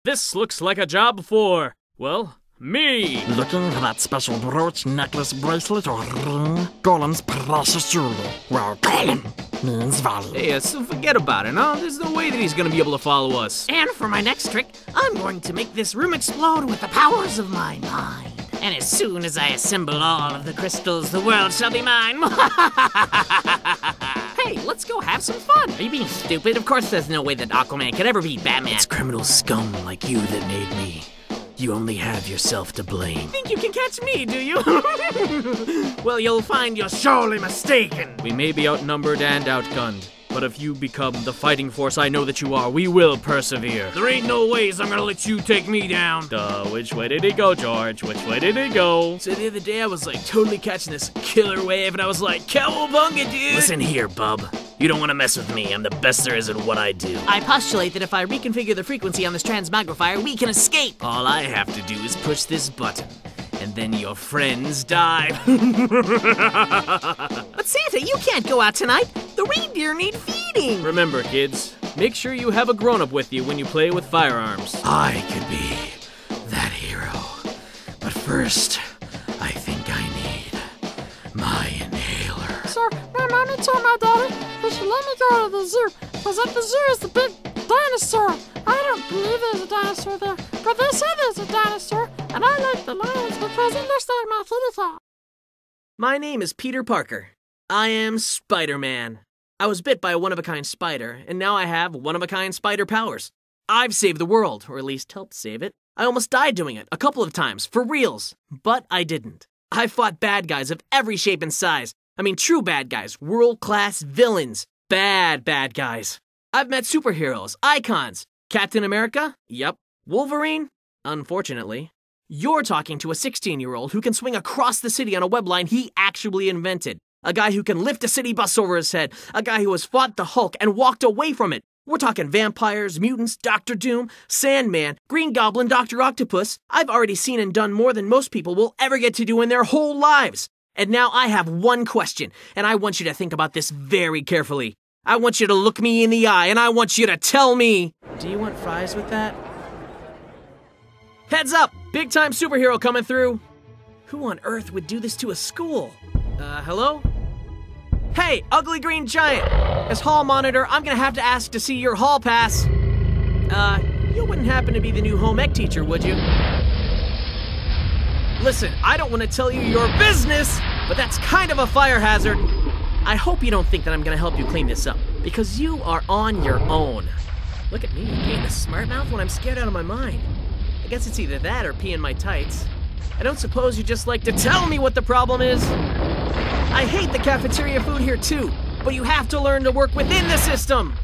This looks like a job for, well, me! Looking for that special brooch, necklace, bracelet, or ring? Golem's precious jewelry. Well, Golem means value. Hey, so forget about it, huh? There's no way that he's gonna be able to follow us. And for my next trick, I'm going to make this room explode with the powers of my mind. And as soon as I assemble all of the crystals, the world shall be mine. Hey, let's go have some fun. Are you being stupid? Of course there's no way that Aquaman could ever beat Batman. It's criminal scum like you that made me. You only have yourself to blame. Think you can catch me, do you? Well, you'll find you're surely mistaken. We may be outnumbered and outgunned, but if you become the fighting force I know that you are, we will persevere. There ain't no ways I'm gonna let you take me down. Which way did he go, George? Which way did he go? So the other day I was like totally catching this killer wave and I was like, cowabunga, dude! Listen here, bub. You don't want to mess with me. I'm the best there is at what I do. I postulate that if I reconfigure the frequency on this transmogrifier, we can escape. All I have to do is push this button, and then your friends die. But Santa, you can't go out tonight. The reindeer need feeding. Remember, kids, make sure you have a grown-up with you when you play with firearms. I could be that hero. But first, I think I need my inhaler. Sir, my mommy told my daddy they should let me go to the zoo, because at the zoo is the big dinosaur. I don't believe there's a dinosaur there, but they say there's a dinosaur, and I like the lions because it looks like my kitty cat. My name is Peter Parker. I am Spider-Man. I was bit by a one-of-a-kind spider, and now I have one-of-a-kind spider powers. I've saved the world, or at least helped save it. I almost died doing it, a couple of times, for reals, but I didn't. I fought bad guys of every shape and size. I mean, true bad guys, world-class villains, bad guys. I've met superheroes, icons. Captain America? Yep. Wolverine? Unfortunately. You're talking to a 16-year-old who can swing across the city on a web line he actually invented. A guy who can lift a city bus over his head. A guy who has fought the Hulk and walked away from it. We're talking vampires, mutants, Doctor Doom, Sandman, Green Goblin, Dr. Octopus. I've already seen and done more than most people will ever get to do in their whole lives. And now I have one question, and I want you to think about this very carefully. I want you to look me in the eye, and I want you to tell me... Do you want fries with that? Heads up! Big-time superhero coming through! Who on earth would do this to a school? Hello? Hey, ugly green giant! As hall monitor, I'm gonna have to ask to see your hall pass. You wouldn't happen to be the new home ec teacher, would you? Listen, I don't want to tell you your business, but that's kind of a fire hazard. I hope you don't think that I'm gonna help you clean this up, because you are on your own. Look at me, being a smart mouth when I'm scared out of my mind. I guess it's either that or pee in my tights. I don't suppose you just like to tell me what the problem is? I hate the cafeteria food here too, but you have to learn to work within the system.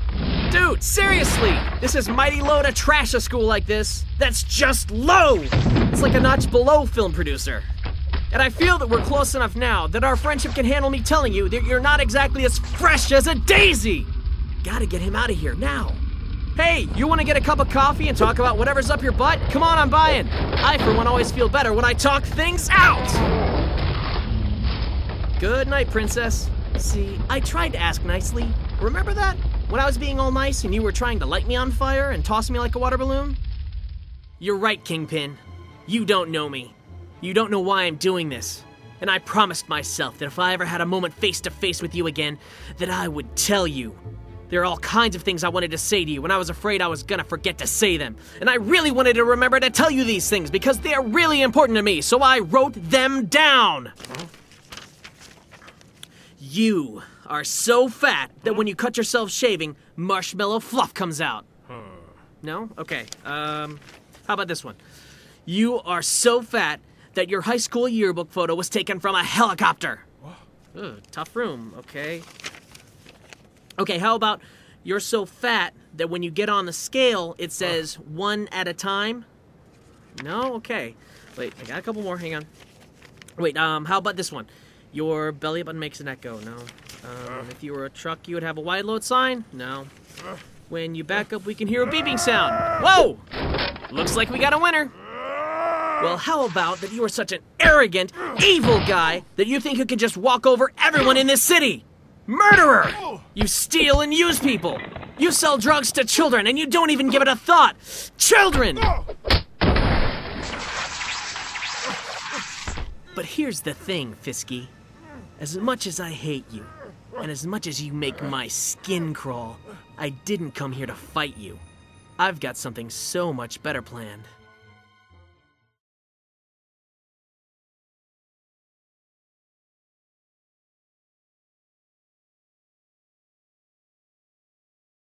Dude, seriously, this is mighty low to trash a school like this. That's just low. It's like a notch below film producer. And I feel that we're close enough now that our friendship can handle me telling you that you're not exactly as fresh as a daisy. Gotta get him out of here now. Hey, you wanna get a cup of coffee and talk about whatever's up your butt? Come on, I'm buying. I, for one, always feel better when I talk things out. Good night, princess. See, I tried to ask nicely. Remember that? When I was being all nice and you were trying to light me on fire and toss me like a water balloon? You're right, Kingpin. You don't know me. You don't know why I'm doing this. And I promised myself that if I ever had a moment face to face with you again, that I would tell you. There are all kinds of things I wanted to say to you, and I was afraid I was gonna forget to say them. And I really wanted to remember to tell you these things because they're really important to me, so I wrote them down. You are so fat that when you cut yourself shaving, marshmallow fluff comes out. No? Okay. How about this one? You are so fat that your high school yearbook photo was taken from a helicopter. Ugh, tough room, okay. Okay, how about you're so fat that when you get on the scale, it says 1 at a time? No? Okay. Wait, I got a couple more, hang on. Wait, how about this one? Your belly button makes a neck go, no. If you were a truck, you would have a wide load sign? No. When you back up, we can hear a beeping sound. Whoa! Looks like we got a winner. Well, how about that you are such an arrogant, evil guy that you think you can just walk over everyone in this city? Murderer! You steal and use people. You sell drugs to children and you don't even give it a thought! Children! But here's the thing, Fisky. As much as I hate you, and as much as you make my skin crawl, I didn't come here to fight you. I've got something so much better planned.